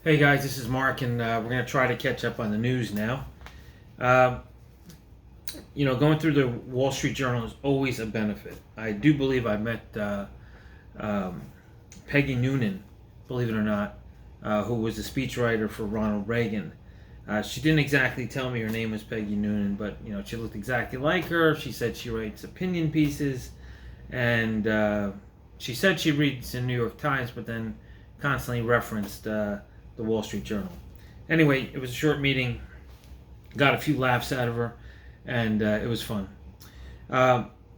Hey guys, this is Mark, and we're going to try to catch up on the news now. Uh, Going through the Wall Street Journal is always a benefit. I do believe I met um, Peggy Noonan, believe it or not, who was the speechwriter for Ronald Reagan. She didn't exactly tell me her name was Peggy Noonan, but she looked exactly like her. She said she writes opinion pieces, and she said she reads the New York Times, but then constantly referenced the Wall Street Journal. Anyway, it was a short meeting. Got a few laughs out of her, and it was fun.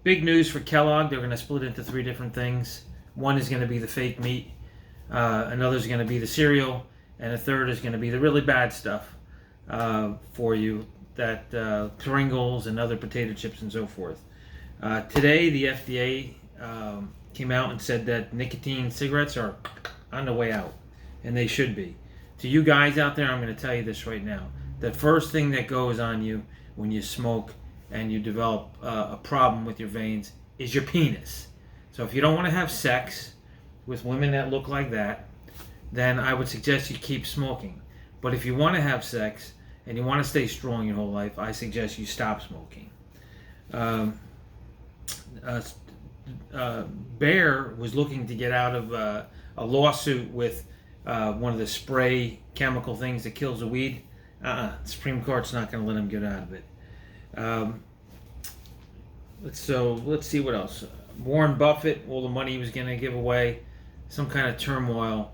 Big news for Kellogg. They're going to split into three different things. One is going to be the fake meat. Another is going to be the cereal. And a third is going to be the really bad stuff for you, that Pringles and other potato chips and so forth. Today, the FDA came out and said that nicotine cigarettes are on the way out, and they should be. To you guys out there, I'm going to tell you this right now. The first thing that goes on you when you smoke and you develop a problem with your veins is your penis. So if you don't want to have sex with women that look like that, then I would suggest you keep smoking. But if you want to have sex and you want to stay strong your whole life, I suggest you stop smoking. Bayer was looking to get out of a lawsuit with one of the spray chemical things that kills the weed. The Supreme Court's not going to let him get out of it. Let's see what else. Warren Buffett, all the money he was going to give away, some kind of turmoil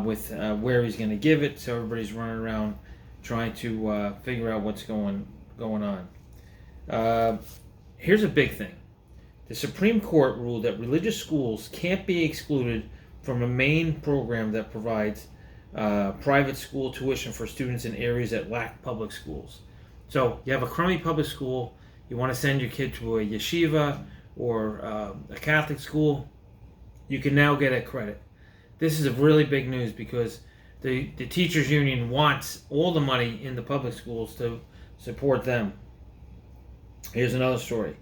with where he's going to give it. So everybody's running around trying to figure out what's going on. Here's a big thing. The Supreme Court ruled that religious schools can't be excluded from a main program that provides private school tuition for students in areas that lack public schools. So you have a crummy public school, you want to send your kid to a yeshiva or a Catholic school, you can now get a credit. This is a really big news because the teachers union wants all the money in the public schools to support them. Here's another story.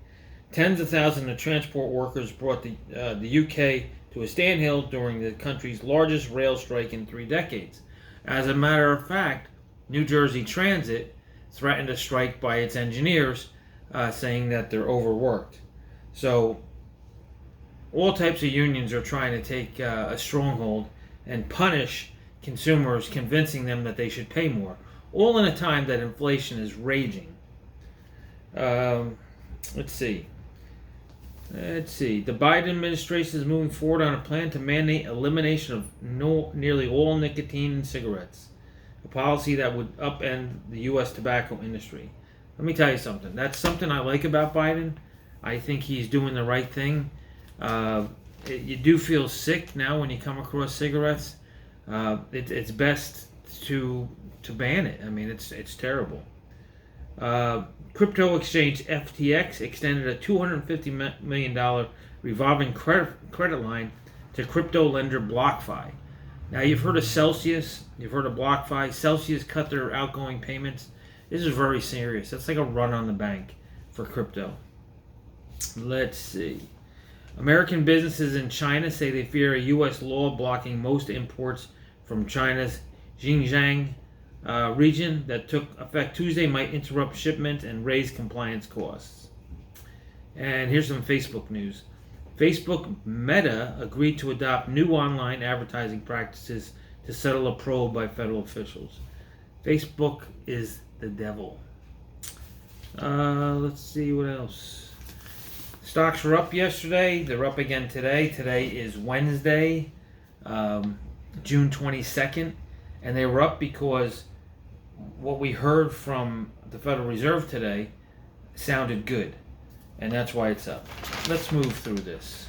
Tens of thousands of transport workers brought the UK to a standstill during the country's largest rail strike in 3 decades. As a matter of fact, New Jersey Transit threatened a strike by its engineers, saying that they're overworked. So all types of unions are trying to take a stronghold and punish consumers, convincing them that they should pay more, all in a time that inflation is raging. Let's see. The Biden administration is moving forward on a plan to mandate elimination of nearly all nicotine in cigarettes, a policy that would upend the U.S. tobacco industry. Let me tell you something. That's something I like about Biden. I think he's doing the right thing. You do feel sick now when you come across cigarettes. It's best to ban it. I mean, it's terrible. Crypto exchange FTX extended a $250 million revolving credit line to crypto lender BlockFi. Now, you've heard of Celsius, you've heard of BlockFi. Celsius cut their outgoing payments. This is very serious. That's like a run on the bank for crypto. Let's see. American businesses in China say they fear a U.S. law blocking most imports from China's Xinjiang region that took effect Tuesday might interrupt shipment and raise compliance costs. And here's some Facebook news. Facebook Meta agreed to adopt new online advertising practices to settle a probe by federal officials. Facebook is the devil. Let's see what else. Stocks were up yesterday. They're up again today. Today is Wednesday, June 22nd. And they were up because what we heard from the Federal Reserve today sounded good, and that's why it's up. Let's move through this.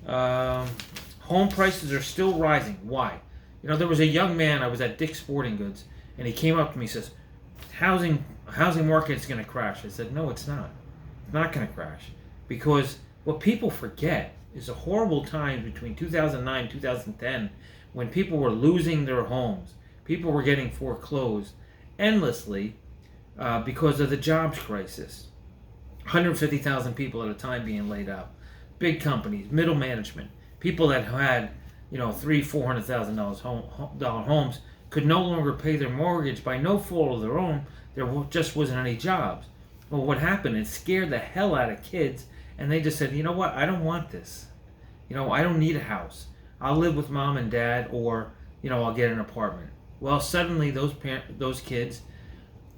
Home prices are still rising. Why? There was a young man, I was at Dick's Sporting Goods, and he came up to me and says, housing market is going to crash. I said, no, it's not. It's not going to crash, because what people forget is a horrible time between 2009 and 2010 when people were losing their homes. People were getting foreclosed endlessly because of the jobs crisis. 150,000 people at a time being laid off. Big companies, middle management, people that had $300,000-$400,000 homes could no longer pay their mortgage by no fault of their own. There just wasn't any jobs. Well, what happened? It scared the hell out of kids, and they just said, you know what? I don't want this. I don't need a house. I'll live with mom and dad, or I'll get an apartment. Well, suddenly those kids,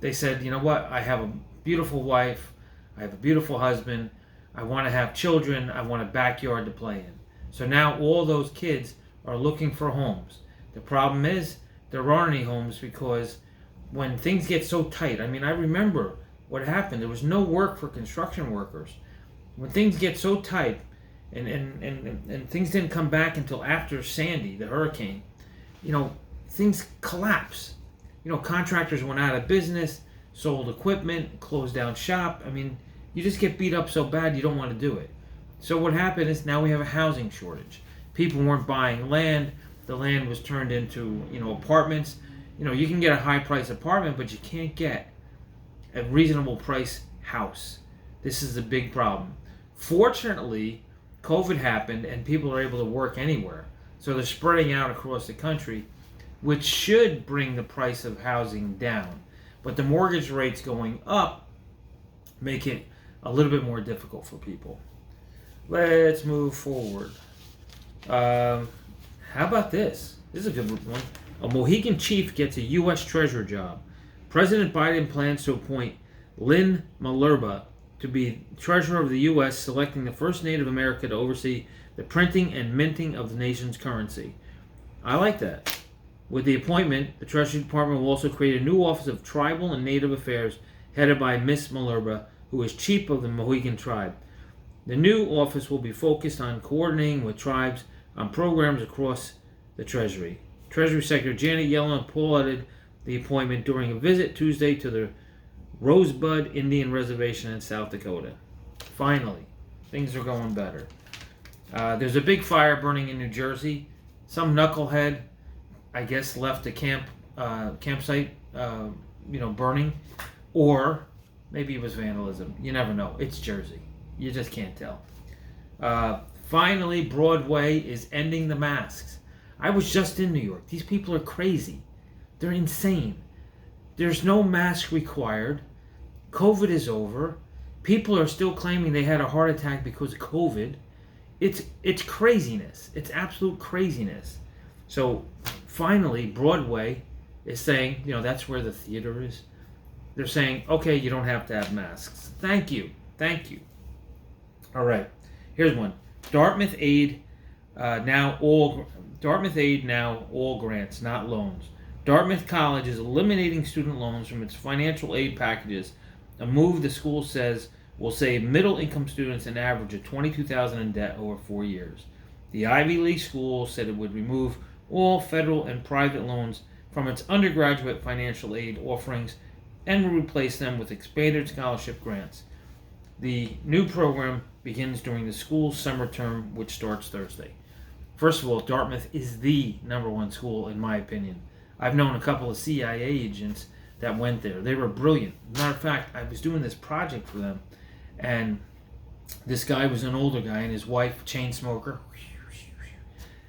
they said, you know what? I have a beautiful wife. I have a beautiful husband. I want to have children. I want a backyard to play in. So now all those kids are looking for homes. The problem is there aren't any homes, because when things get so tight, I remember what happened. There was no work for construction workers. When things get so tight, and things didn't come back until after Sandy, the hurricane, things collapse. Contractors went out of business, sold equipment, closed down shop. You just get beat up so bad you don't want to do it. So what happened is now we have a housing shortage. People weren't buying land. The land was turned into, apartments. You can get a high price apartment, but you can't get a reasonable price house. This is a big problem. Fortunately, COVID happened and people are able to work anywhere. So they're spreading out across the country, which should bring the price of housing down. But the mortgage rates going up make it a little bit more difficult for people. Let's move forward. How about this? This is a good one. A Mohican chief gets a U.S. Treasurer job. President Biden plans to appoint Lynn Malerba to be Treasurer of the U.S., selecting the first Native American to oversee the printing and minting of the nation's currency. I like that. With the appointment, the Treasury Department will also create a new Office of Tribal and Native Affairs headed by Miss Malerba, who is chief of the Mohican tribe. The new office will be focused on coordinating with tribes on programs across the Treasury. Treasury Secretary Janet Yellen applauded the appointment during a visit Tuesday to the Rosebud Indian Reservation in South Dakota. Finally, things are going better. There's a big fire burning in New Jersey. Some knucklehead, I guess, left a campsite, burning, or maybe it was vandalism. You never know. It's Jersey. You just can't tell. Finally, Broadway is ending the masks. I was just in New York. These people are crazy. They're insane. There's no mask required. COVID is over. People are still claiming they had a heart attack because of COVID. It's craziness. It's absolute craziness. So finally, Broadway is saying, that's where the theater is. They're saying, okay, you don't have to have masks. Thank you. All right, here's one. Dartmouth Aid now all grants, not loans. Dartmouth College is eliminating student loans from its financial aid packages, a move the school says will save middle-income students an average of $22,000 in debt over 4 years. The Ivy League school said it would remove all federal and private loans from its undergraduate financial aid offerings and will replace them with expanded scholarship grants. The new program begins during the school's summer term, which starts Thursday. First of all, Dartmouth is the number one school, in my opinion. I've known a couple of CIA agents that went there. They were brilliant. Matter of fact, I was doing this project for them, and this guy was an older guy, and his wife, chain smoker,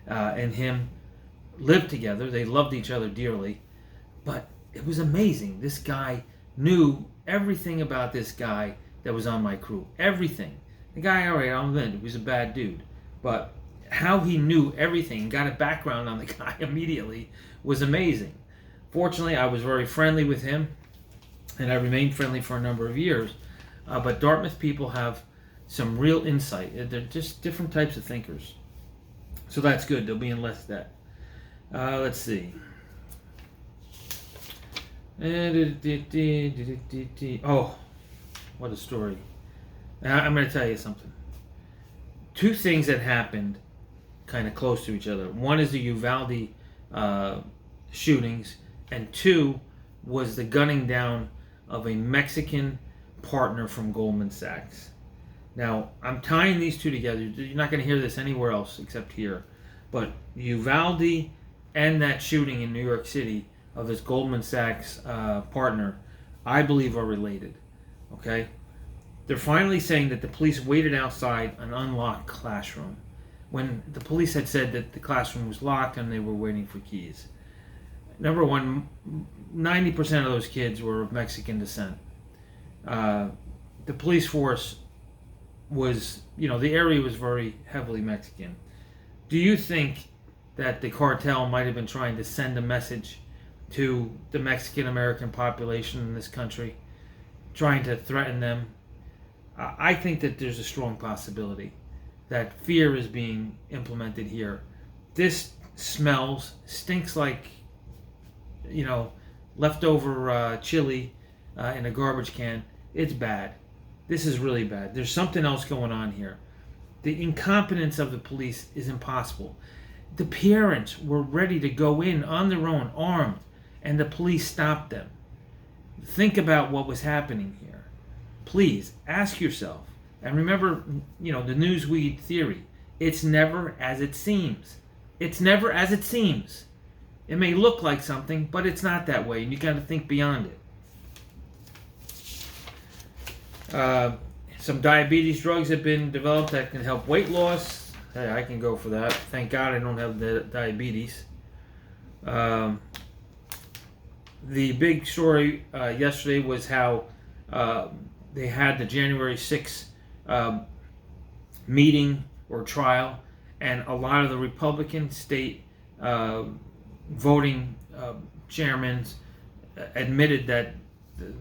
and him lived together. They loved each other dearly, but it was amazing. This guy knew everything about this guy that was on my crew. Everything. The guy, all right, I'll admit, he was a bad dude, but how he knew everything, got a background on the guy immediately, was amazing. Fortunately, I was very friendly with him, and I remained friendly for a number of years. But Dartmouth people have some real insight. They're just different types of thinkers. So that's good. They'll be in less debt. Let's see. Oh, what a story. I'm going to tell you something. Two things that happened kind of close to each other. One is the Uvalde shootings, and two was the gunning down of a Mexican partner from Goldman Sachs. Now, I'm tying these two together. You're not going to hear this anywhere else except here. But Uvalde and that shooting in New York City of this Goldman Sachs partner, I believe are related. Okay? They're finally saying that the police waited outside an unlocked classroom when the police had said that the classroom was locked and they were waiting for keys. Number one, 90% of those kids were of Mexican descent. The police force was, the area was very heavily Mexican. Do you think that the cartel might have been trying to send a message to the Mexican American population in this country, trying to threaten them? I think that there's a strong possibility that fear is being implemented here. This stinks like, leftover chili in a garbage can. It's bad. This is really bad. There's something else going on here. The incompetence of the police is impossible. The parents were ready to go in on their own, armed, and the police stopped them. Think about what was happening here. Please ask yourself, and remember, the Newsweed theory. It's never as it seems. It's never as it seems. It may look like something, but it's not that way, and you got to think beyond it. Some diabetes drugs have been developed that can help weight loss. Hey, I can go for that. Thank God I don't have the diabetes. The big story yesterday was how they had the January 6th meeting or trial, and a lot of the Republican state voting chairmen admitted that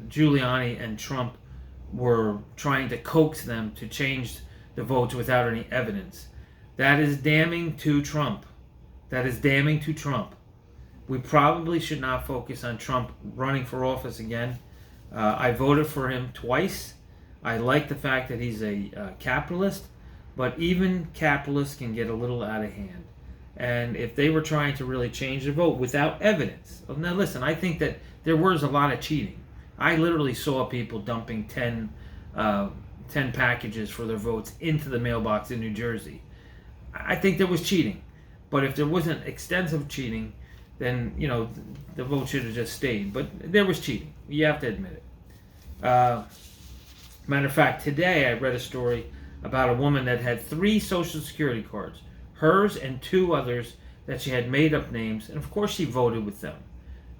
Giuliani and Trump were trying to coax them to change the votes without any evidence. That is damning to Trump. That is damning to Trump. We probably should not focus on Trump running for office again. I voted for him twice. I like the fact that he's a capitalist, but even capitalists can get a little out of hand. And if they were trying to really change the vote without evidence, now listen, I think that there was a lot of cheating. I literally saw people dumping 10 packages for their votes into the mailbox in New Jersey. I think there was cheating. But if there wasn't extensive cheating, then, the vote should have just stayed. But there was cheating. You have to admit it. Matter of fact, today I read a story about a woman that had 3 Social Security cards, hers and 2 others that she had made up names, and of course she voted with them.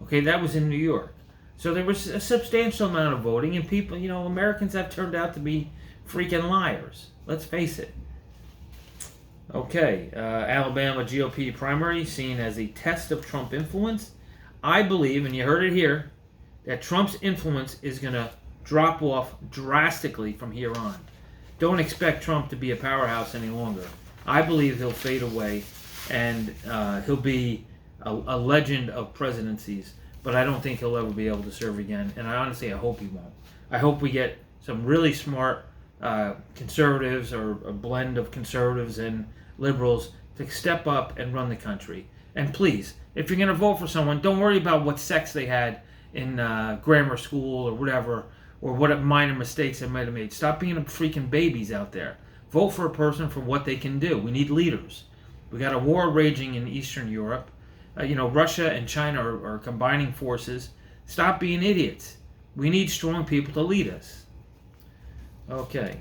Okay, that was in New York. So there was a substantial amount of voting, and people, Americans have turned out to be freaking liars. Let's face it. Okay, Alabama GOP primary seen as a test of Trump influence. I believe, and you heard it here, that Trump's influence is going to drop off drastically from here on. Don't expect Trump to be a powerhouse any longer. I believe he'll fade away, and he'll be a legend of presidencies, but I don't think he'll ever be able to serve again, and I hope he won't. I hope we get some really smart conservatives, or a blend of conservatives and liberals, to step up and run the country. And please, if you're going to vote for someone, don't worry about what sex they had in grammar school or whatever, or what minor mistakes they might have made. Stop being freaking babies out there. Vote for a person for what they can do. We need leaders. We got a war raging in Eastern Europe. Russia and China are combining forces. Stop being idiots. We need strong people to lead us. Okay.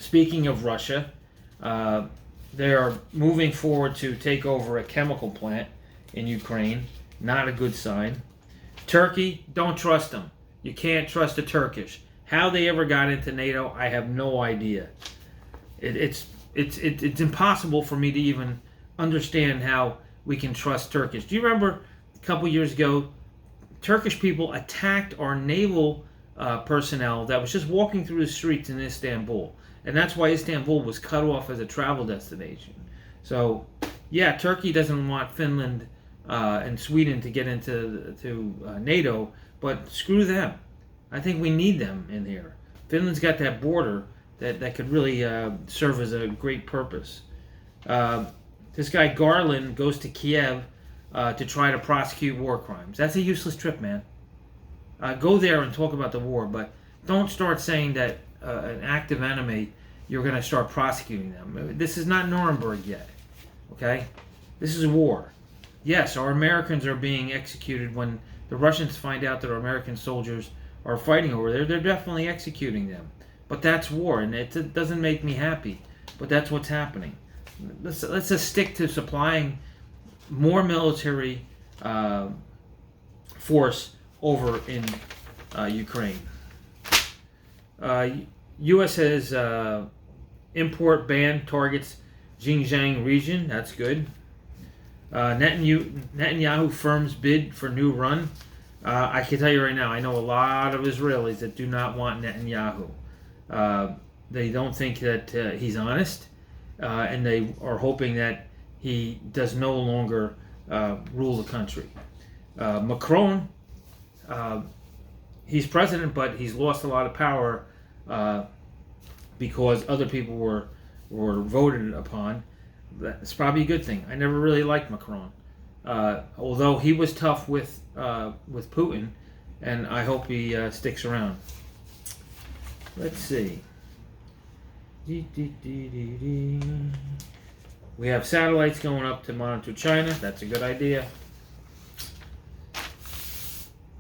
Speaking of Russia, they're moving forward to take over a chemical plant in Ukraine. Not a good sign. Turkey, don't trust them. You can't trust the Turkish. How they ever got into NATO, I have no idea. It's impossible for me to even understand how we can trust Turkish. Do you remember a couple years ago, Turkish people attacked our naval personnel that was just walking through the streets in Istanbul, and that's why Istanbul was cut off as a travel destination. So, yeah, Turkey doesn't want Finland and Sweden to get into NATO, but screw them. I think we need them in here. Finland's got that border that could really serve as a great purpose. This guy Garland goes to Kiev to try to prosecute war crimes. That's a useless trip, man. Go there and talk about the war, but don't start saying that an active enemy, you're going to start prosecuting them. This is not Nuremberg yet, okay? This is a war. Yes, our Americans are being executed. When the Russians find out that our American soldiers are fighting over there, they're definitely executing them. But that's war, and it doesn't make me happy. But that's what's happening. Let's just stick to supplying more military force over in Ukraine. U.S. has import ban targets Xinjiang region. That's good. Netanyahu firms bid for new run. I can tell you right now, I know a lot of Israelis that do not want Netanyahu. They don't think that he's honest, and they are hoping that he does no longer rule the country. Macron, he's president, but he's lost a lot of power because other people were voted upon. That's probably a good thing. I never really liked Macron, although he was tough with Putin, and I hope he sticks around. Let's see. We have satellites going up to monitor China. That's a good idea.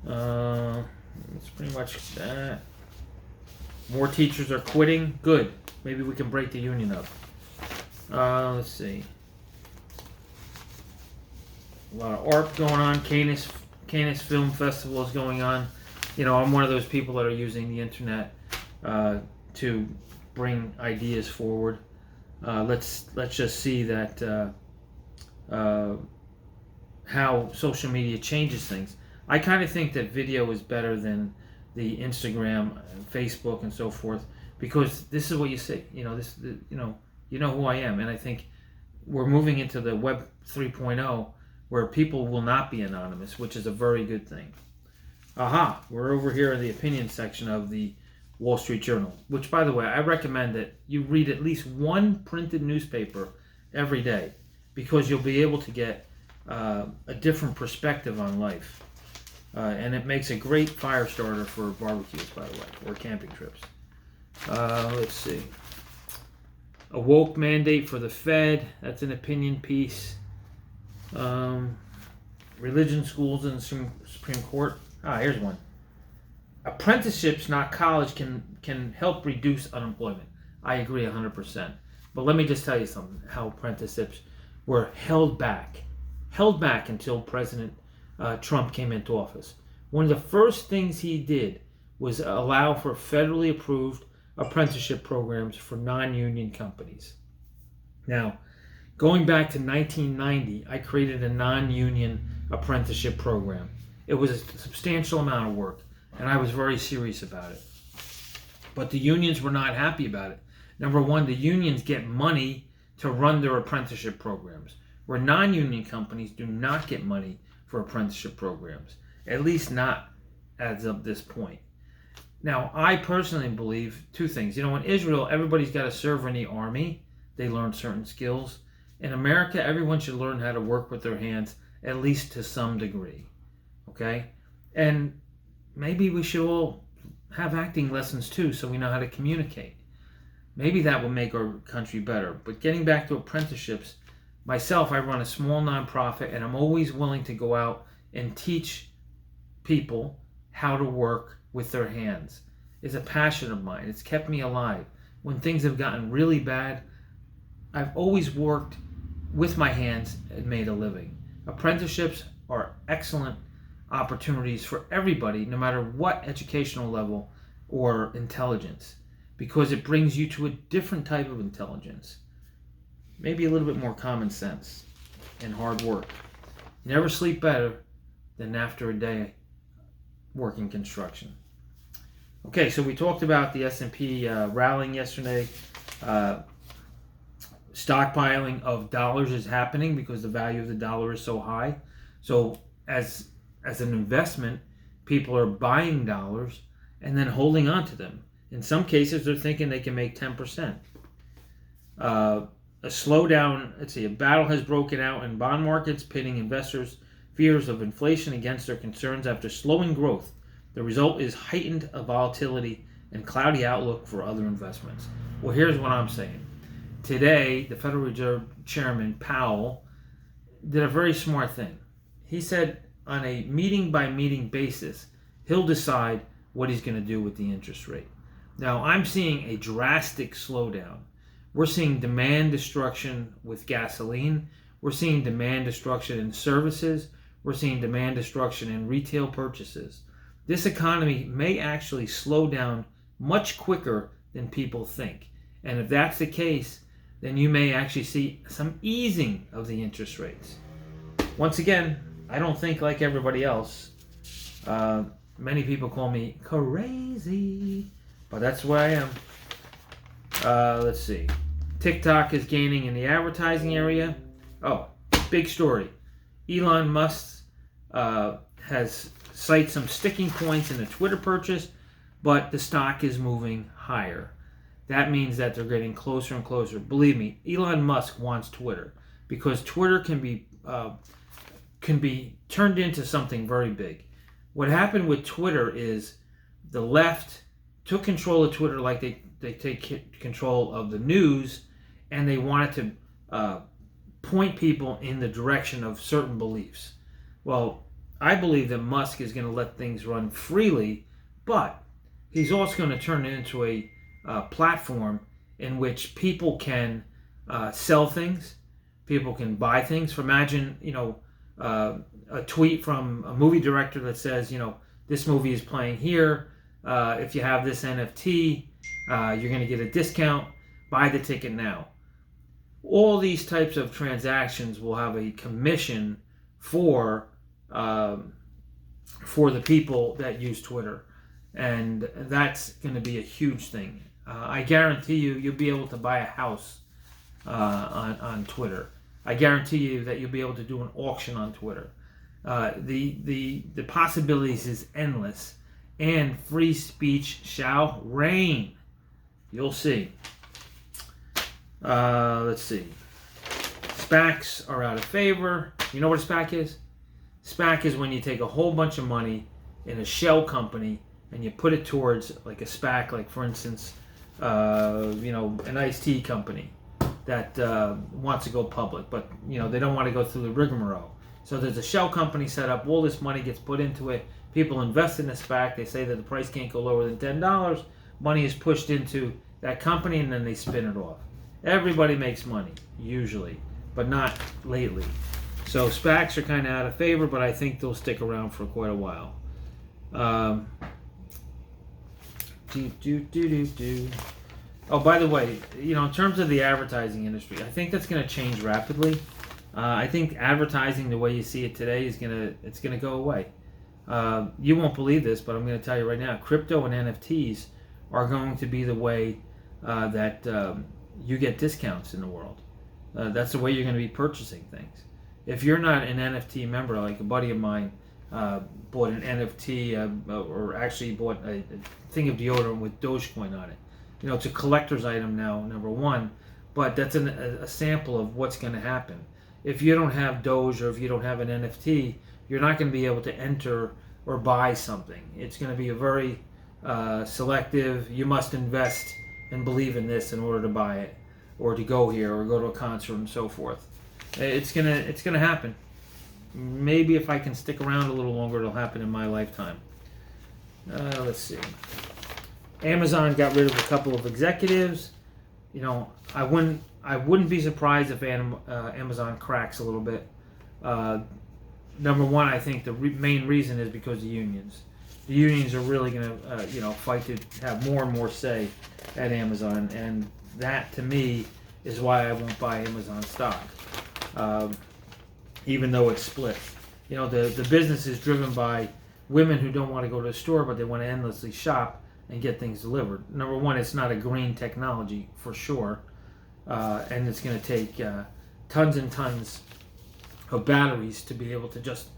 That's pretty much that. More teachers are quitting. Good. Maybe we can break the union up. Let's see. A lot of art going on. Cannes Film Festival is going on. You know, I'm one of those people that are using the internet to bring ideas forward. Let's just see that how social media changes things. I kind of think that video is better than the Instagram, Facebook, and so forth, because this is what you say. You know who I am, and I think we're moving into the Web 3.0, where people will not be anonymous, which is a very good thing. Aha, we're over here in the opinion section of the Wall Street Journal, which, by the way, I recommend that you read at least one printed newspaper every day, because you'll be able to get a different perspective on life. And it makes a great fire starter for barbecues, by the way, or camping trips. Let's see. A woke mandate for the Fed. That's an opinion piece. Religion schools in the Supreme Court. Here's one. Apprenticeships, not college, can help reduce unemployment. I agree 100%. But let me just tell you something, how apprenticeships were held back until President Trump came into office. One of the first things he did was allow for federally approved apprenticeship programs for non-union companies. Now, going back to 1990, I created a non-union apprenticeship program. It was a substantial amount of work, and I was very serious about it. But the unions were not happy about it. Number one, the unions get money to run their apprenticeship programs, where non-union companies do not get money for apprenticeship programs, at least not as of this point. Now, I personally believe two things. You know, in Israel, everybody's got to serve in the army. They learn certain skills. In America, everyone should learn how to work with their hands, at least to some degree. Okay? And maybe we should all have acting lessons too, so we know how to communicate. Maybe that will make our country better. But getting back to apprenticeships, myself, I run a small nonprofit, and I'm always willing to go out and teach people how to work with their hands. It's a passion of mine. It's kept me alive. When things have gotten really bad, I've always worked with my hands and made a living. Apprenticeships are excellent opportunities for everybody, no matter what educational level or intelligence, because it brings you to a different type of intelligence. Maybe a little bit more common sense and hard work. You never sleep better than after a day working construction. Okay, so we talked about the S&P rallying yesterday. Stockpiling of dollars is happening because the value of the dollar is so high. So as an investment, people are buying dollars and then holding on to them. In some cases, they're thinking they can make 10%. A slowdown, a battle has broken out in bond markets, pitting investors' fears of inflation against their concerns after slowing growth. The result is heightened volatility and cloudy outlook for other investments. Well, here's what I'm saying. Today, the Federal Reserve Chairman Powell did a very smart thing. He said on a meeting-by-meeting basis, he'll decide what he's going to do with the interest rate. Now, I'm seeing a drastic slowdown. We're seeing demand destruction with gasoline. We're seeing demand destruction in services. we're seeing demand destruction in retail purchases. This economy may actually slow down much quicker than people think. And if that's the case, then you may actually see some easing of the interest rates. Once again, I don't think like everybody else. Many people call me crazy, but that's where I am. Let's see. TikTok is gaining in the advertising area. Oh, big story. Elon Musk has cited some sticking points in the Twitter purchase, but the stock is moving higher. That means that they're getting closer and closer. Believe me, Elon Musk wants Twitter because Twitter can be turned into something very big. What happened with Twitter is the left took control of Twitter like they take control of the news, and they wanted to point people in the direction of certain beliefs. Well, I believe that Musk is going to let things run freely, but he's also going to turn it into a platform in which people can sell things, people can buy things. Imagine, a tweet from a movie director that says, this movie is playing here. If you have this NFT, you're going to get a discount. Buy the ticket now. All these types of transactions will have a commission for the people that use Twitter, and that's going to be a huge thing. I guarantee you'll be able to buy a house on Twitter. I guarantee you that you'll be able to do an auction on Twitter. The possibilities is endless, and free speech shall reign. You'll see. Let's see. SPACs are out of favor. You know what a SPAC is? SPAC is when you take a whole bunch of money in a shell company and you put it towards like a SPAC, like for instance, an iced tea company that wants to go public, but they don't want to go through the rigmarole. So there's a shell company set up. All this money gets put into it. People invest in the SPAC. They say that the price can't go lower than $10. Money is pushed into that company, and then they spin it off. Everybody makes money, usually, but not lately. So SPACs are kind of out of favor, but I think they'll stick around for quite a while. Oh, by the way, in terms of the advertising industry, I think that's going to change rapidly. I think advertising, the way you see it today, it's gonna go away. You won't believe this, but I'm going to tell you right now, crypto and NFTs are going to be the way that you get discounts in the world. That's the way you're going to be purchasing things. If you're not an NFT member, like a buddy of mine bought an NFT or actually bought a thing of deodorant with Dogecoin on it. It's a collector's item now, number one, but that's a sample of what's going to happen. If you don't have Doge or if you don't have an NFT, you're not going to be able to enter or buy something. It's going to be a very selective, you must invest and believe in this in order to buy it, or to go here, or go to a concert and so forth. It's gonna happen. Maybe if I can stick around a little longer, it'll happen in my lifetime. Let's see. Amazon got rid of a couple of executives. I wouldn't be surprised if Amazon cracks a little bit. Number one, I think the main reason is because of the unions. The unions are really going to, fight to have more and more say at Amazon, and that to me is why I won't buy Amazon stock, even though it's split. The business is driven by women who don't want to go to the store, but they want to endlessly shop and get things delivered. Number one, it's not a green technology for sure, and it's going to take tons and tons of batteries to be able to just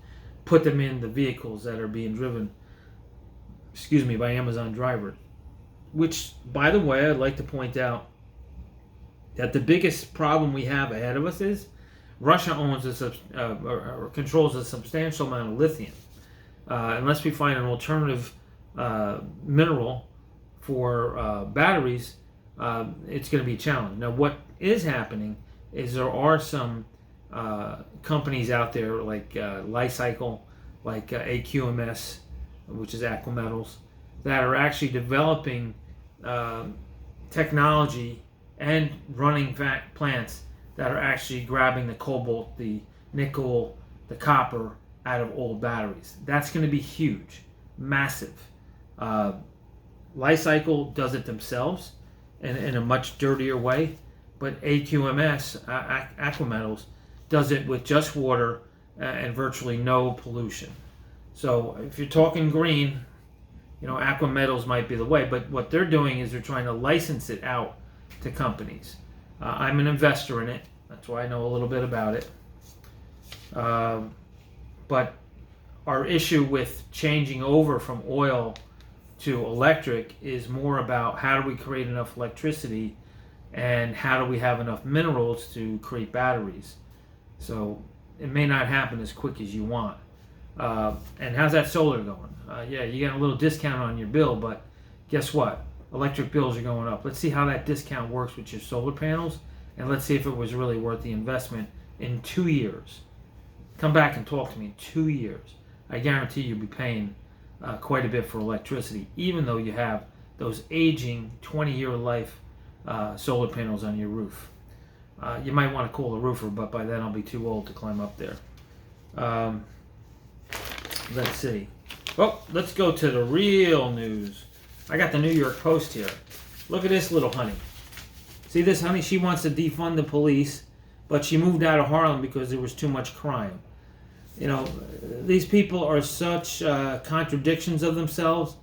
put them in the vehicles that are being driven, by Amazon drivers. Which, by the way, I'd like to point out that the biggest problem we have ahead of us is Russia owns or controls a substantial amount of lithium. Unless we find an alternative mineral for batteries, it's going to be a challenge. Now, what is happening is there are some companies out there like Li-Cycle, like AQMS, which is Aqua Metals, that are actually developing technology and running plants that are actually grabbing the cobalt, the nickel, the copper, out of old batteries. That's going to be huge, massive. Li-Cycle does it themselves in a much dirtier way, but AQMS, Aquametals, does it with just water and virtually no pollution. So if you're talking green, Aquametals might be the way, but what they're doing is they're trying to license it out to companies. I'm an investor in it. That's why I know a little bit about it. But our issue with changing over from oil to electric is more about how do we create enough electricity and how do we have enough minerals to create batteries. So it may not happen as quick as you want. And how's that solar going? Yeah, you get a little discount on your bill, but guess what? Electric bills are going up. Let's see how that discount works with your solar panels, and let's see if it was really worth the investment in 2 years. Come back and talk to me in 2 years. I guarantee you'll be paying quite a bit for electricity, even though you have those aging 20-year life solar panels on your roof. You might want to call a roofer, but by then I'll be too old to climb up there. Let's see. Well, let's go to the real news. I got the New York Post here. Look at this little honey. See this honey? She wants to defund the police, but she moved out of Harlem because there was too much crime. These people are such contradictions of themselves.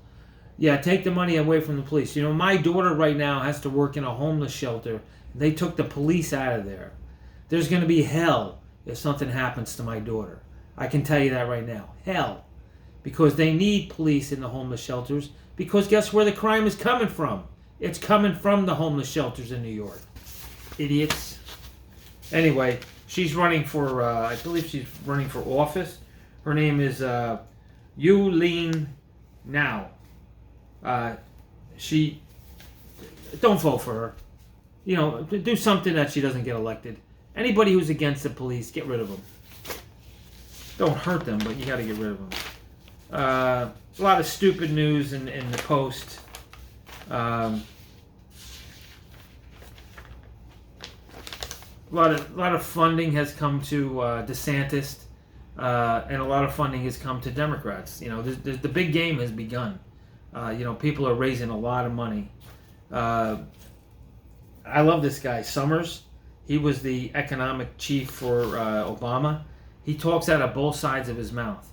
Yeah, take the money away from the police. My daughter right now has to work in a homeless shelter. They took the police out of there. There's going to be hell if something happens to my daughter. I can tell you that right now. Hell. Because they need police in the homeless shelters. Because guess where the crime is coming from? It's coming from the homeless shelters in New York. Idiots. Anyway, she's running for, I believe she's running for office. Her name is Yuleen Now. Don't vote for her. Do something that she doesn't get elected. Anybody who's against the police, get rid of them. Don't hurt them, but you got to get rid of them. A lot of stupid news in the Post. A lot of funding has come to DeSantis, and a lot of funding has come to Democrats. The big game has begun. People are raising a lot of money. I love this guy, Summers. He was the economic chief for Obama. He talks out of both sides of his mouth.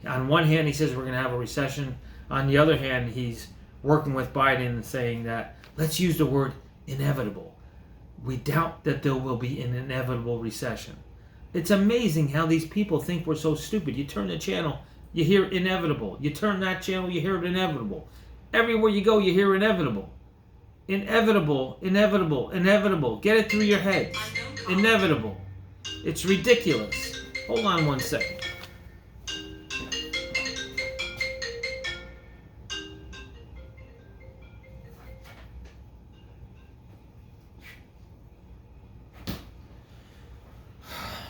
On one hand, he says we're going to have a recession. On the other hand, he's working with Biden and saying that, let's use the word inevitable. We doubt that there will be an inevitable recession. It's amazing how these people think we're so stupid. You turn the channel, you hear inevitable. You turn that channel, you hear it inevitable. Everywhere you go, you hear inevitable. Inevitable, inevitable, inevitable. Get it through your head. Inevitable. It's ridiculous. Hold on one second.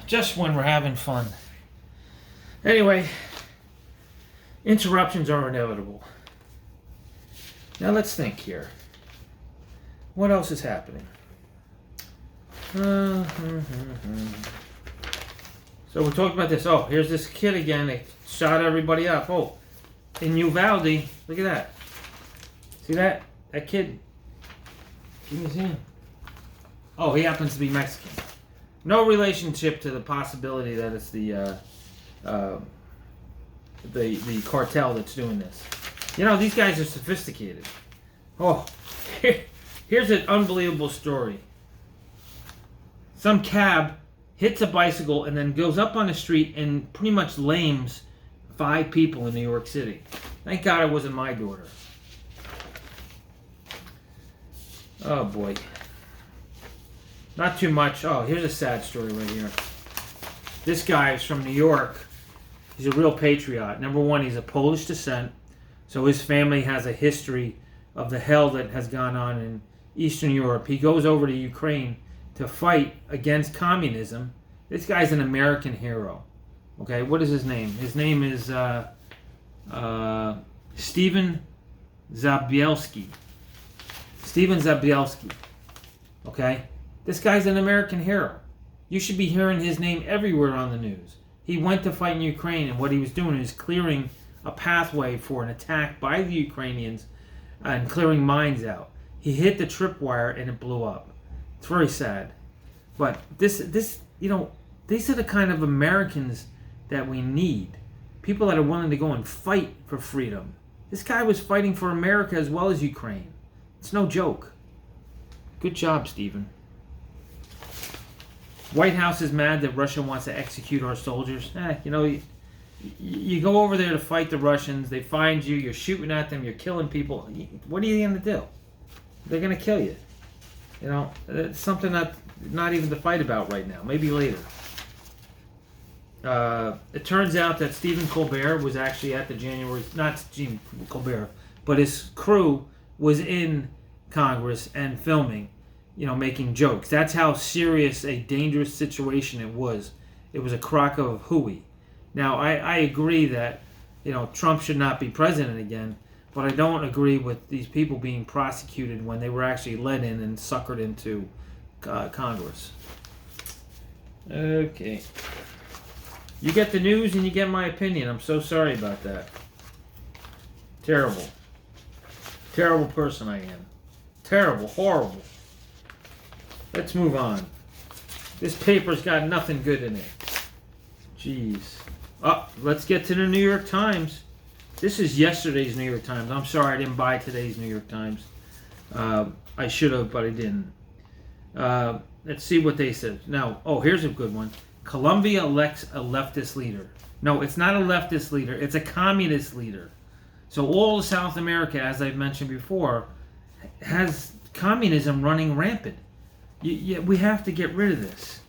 Just when we're having fun. Anyway, interruptions are inevitable. Now let's think here. What else is happening? So we're talking about this. Oh, here's this kid again. They shot everybody up. Oh, in Uvalde, look at that. See that? That kid. Give me his hand. Oh, he happens to be Mexican. No relationship to the possibility that it's the cartel that's doing this. These guys are sophisticated. Oh, here's an unbelievable story. Some cab hits a bicycle and then goes up on the street and pretty much lames 5 people in New York City. Thank God it wasn't my daughter. Oh boy. Not too much. Oh, here's a sad story right here. This guy is from New York. He's a real patriot. Number one, he's of Polish descent. So his family has a history of the hell that has gone on in Eastern Europe. He goes over to Ukraine to fight against communism. This guy's an American hero. Okay, what is his name? His name is Stephen Zabielski. Stephen Zabielski. Okay? This guy's an American hero. You should be hearing his name everywhere on the news. He went to fight in Ukraine, and what he was doing is clearing a pathway for an attack by the Ukrainians and clearing mines out. He hit the tripwire and it blew up. It's very sad. But these are the kind of Americans that we need. People that are willing to go and fight for freedom. This guy was fighting for America as well as Ukraine. It's no joke. Good job, Stephen. White House is mad that Russia wants to execute our soldiers. You go over there to fight the Russians. They find you. You're shooting at them. You're killing people. What are you going to do? They're going to kill you. It's something that's not even to fight about right now. Maybe later. It turns out that Stephen Colbert was actually at the January... Not Stephen Colbert, but his crew was in Congress and filming, making jokes. That's how serious a dangerous situation it was. It was a crock of hooey. Now, I agree that, Trump should not be president again, but I don't agree with these people being prosecuted when they were actually let in and suckered into Congress. Okay. You get the news and you get my opinion. I'm so sorry about that. Terrible. Terrible person I am. Terrible. Horrible. Let's move on. This paper's got nothing good in it. Jeez. Let's get to the New York Times. This is yesterday's New York Times. I'm sorry I didn't buy today's New York Times. I should have, but I didn't. Let's see what they said. Now, here's a good one. Colombia elects a leftist leader. No, it's not a leftist leader. It's a communist leader. So all of South America, as I've mentioned before, has communism running rampant. We have to get rid of this.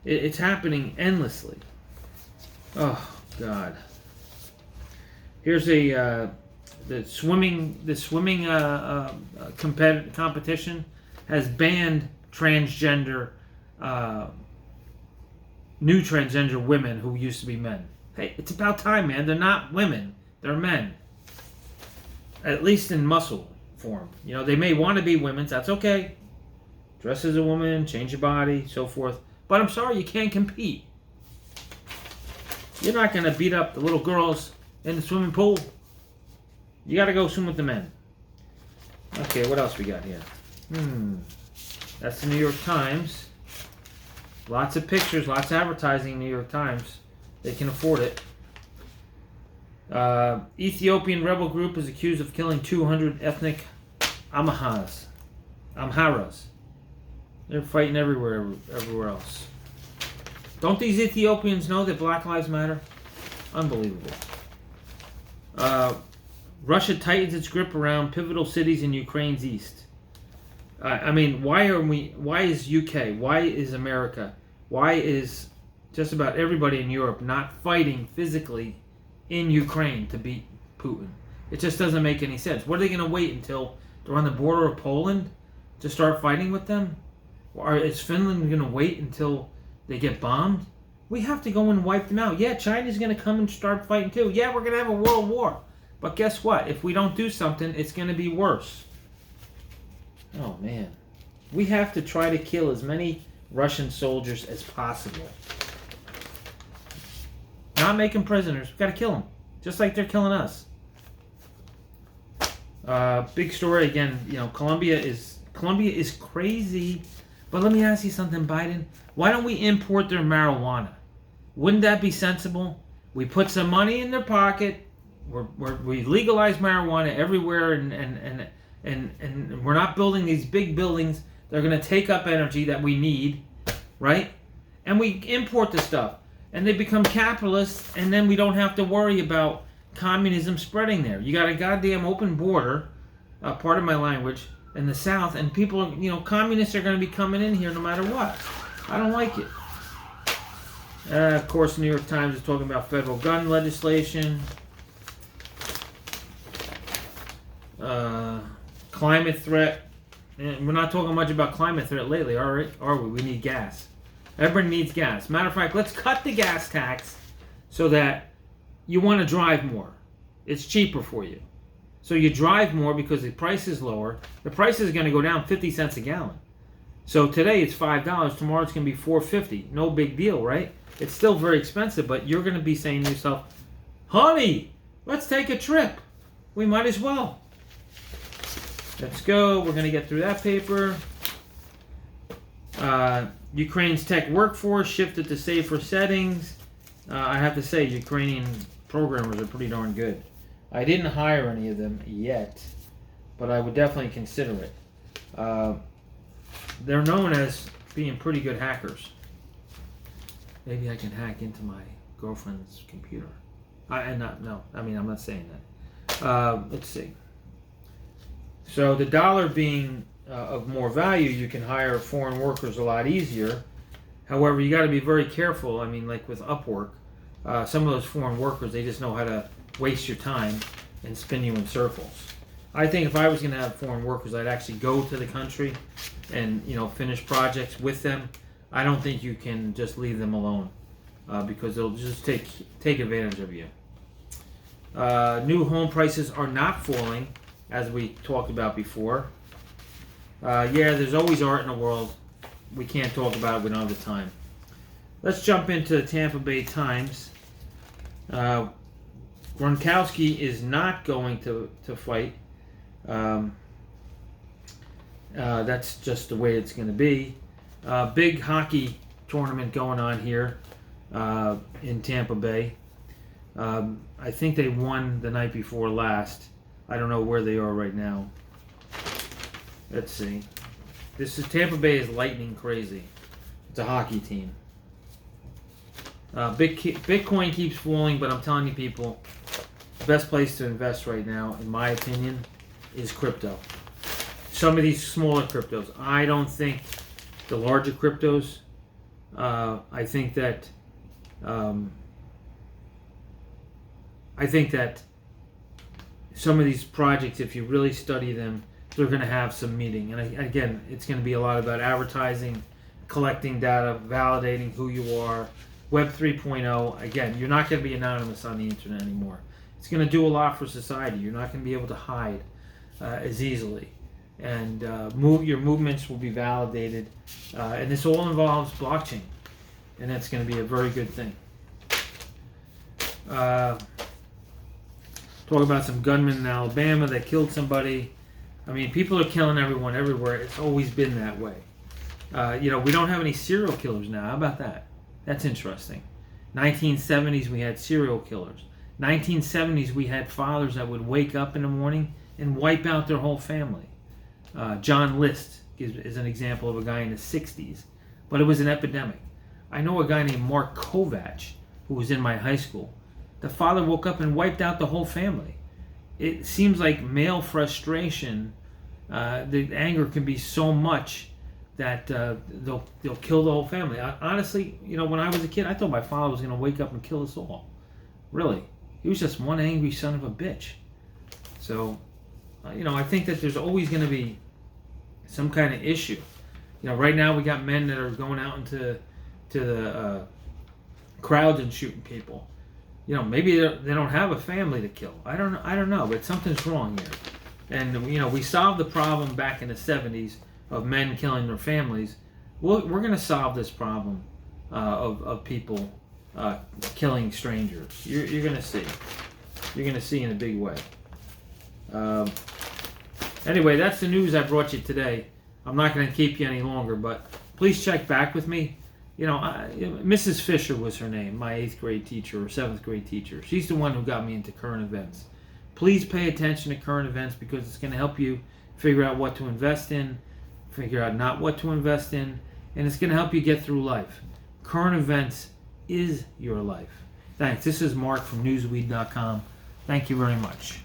It's happening endlessly. Oh, God. Here's the swimming competition has banned new transgender women who used to be men. Hey, it's about time, man. They're not women. They're men. At least in muscle form. They may want to be women. That's okay. Dress as a woman, change your body, so forth. But I'm sorry, you can't compete. You're not going to beat up the little girls in the swimming pool. You got to go swim with the men. Okay, what else we got here? That's the New York Times. Lots of pictures, lots of advertising in New York Times. They can afford it. Ethiopian rebel group is accused of killing 200 ethnic Amharas. They're fighting everywhere else. Don't these Ethiopians know that Black Lives Matter? Unbelievable. Russia tightens its grip around pivotal cities in Ukraine's east. Why is UK? Why is America? Why is just about everybody in Europe not fighting physically in Ukraine to beat Putin? It just doesn't make any sense. What are they going to wait until they're on the border of Poland to start fighting with them? Or is Finland going to wait until they get bombed? We have to go and wipe them out. Yeah, China's going to come and start fighting too. Yeah, we're going to have a world war. But guess what? If we don't do something, it's going to be worse. Oh, man. We have to try to kill as many Russian soldiers as possible. Not make them prisoners. We've got to kill them. Just like they're killing us. Big story again. Colombia is crazy. But let me ask you something, Biden. Why don't we import their marijuana? Wouldn't that be sensible? We put some money in their pocket. We legalize marijuana everywhere, and we're not building these big buildings. They're going to take up energy that we need, right? And we import the stuff. And they become capitalists, and then we don't have to worry about communism spreading there. You got a goddamn open border, part of my language, in the South, and people, communists are going to be coming in here no matter what. I don't like it. Of course, the New York Times is talking about federal gun legislation. Climate threat. And we're not talking much about climate threat lately, are we? We need gas. Everybody needs gas. Matter of fact, let's cut the gas tax so that you want to drive more. It's cheaper for you. So you drive more because the price is lower. The price is going to go down 50 cents a gallon. So today it's $5. Tomorrow it's going to be $4.50. No big deal, right? It's still very expensive, but you're going to be saying to yourself, honey, let's take a trip. We might as well. Let's go. We're going to get through that paper. Ukraine's tech workforce shifted to safer settings. I have to say, Ukrainian programmers are pretty darn good. I didn't hire any of them yet, but I would definitely consider it. They're known as being pretty good hackers. Maybe I can hack into my girlfriend's computer. I'm not saying that. Let's see. So the dollar being of more value, you can hire foreign workers a lot easier. However, you got to be very careful. I mean, like with Upwork, some of those foreign workers, they just know how to waste your time and spin you in circles. I think if I was going to have foreign workers, I'd actually go to the country and finish projects with them. I don't think you can just leave them alone because they'll just take advantage of you. New home prices are not falling, as we talked about before. There's always art in the world. We can't talk about it. We don't have the time. Let's jump into the Tampa Bay Times. Gronkowski is not going to fight. That's just the way it's going to be. Big hockey tournament going on here in Tampa Bay. I think they won the night before last. I don't know where they are right now. Let's see. Tampa Bay is lightning crazy. It's a hockey team. Bitcoin keeps falling, but I'm telling you people, the best place to invest right now, in my opinion, is crypto. Some of these smaller cryptos. I don't think the larger cryptos. I think that some of these projects, if you really study them, they're going to have some meaning. And again, it's going to be a lot about advertising, collecting data, validating who you are. Web 3.0, again, you're not going to be anonymous on the internet anymore. It's going to do a lot for society. You're not going to be able to hide as easily. And your movements will be validated. And this all involves blockchain. And that's going to be a very good thing. Talk about some gunmen in Alabama that killed somebody. I mean, people are killing everyone everywhere. It's always been that way. We don't have any serial killers now. How about that? That's interesting. 1970s, we had serial killers. 1970s, we had fathers that would wake up in the morning and wipe out their whole family. John List is an example of a guy in the 60s. But it was an epidemic. I know a guy named Mark Kovach, who was in my high school. The father woke up and wiped out the whole family. It seems like male frustration, the anger can be so much that they'll kill the whole family. Honestly, when I was a kid, I thought my father was going to wake up and kill us all. Really. He was just one angry son of a bitch. So, I think that there's always going to be some kind of issue. Right now we got men that are going out into the crowds and shooting people. Maybe they don't have a family to kill. I don't know, but something's wrong here. And we solved the problem back in the 70s of men killing their families. We're going to solve this problem of people killing strangers. You're going to see. You're going to see in a big way. Anyway, that's the news I brought you today. I'm not going to keep you any longer, but please check back with me. Mrs. Fisher was her name, my 8th grade teacher or 7th grade teacher. She's the one who got me into current events. Please pay attention to current events because it's going to help you figure out what to invest in, figure out not what to invest in, and it's going to help you get through life. Current events is your life. Thanks. This is Mark from Newsweed.com. Thank you very much.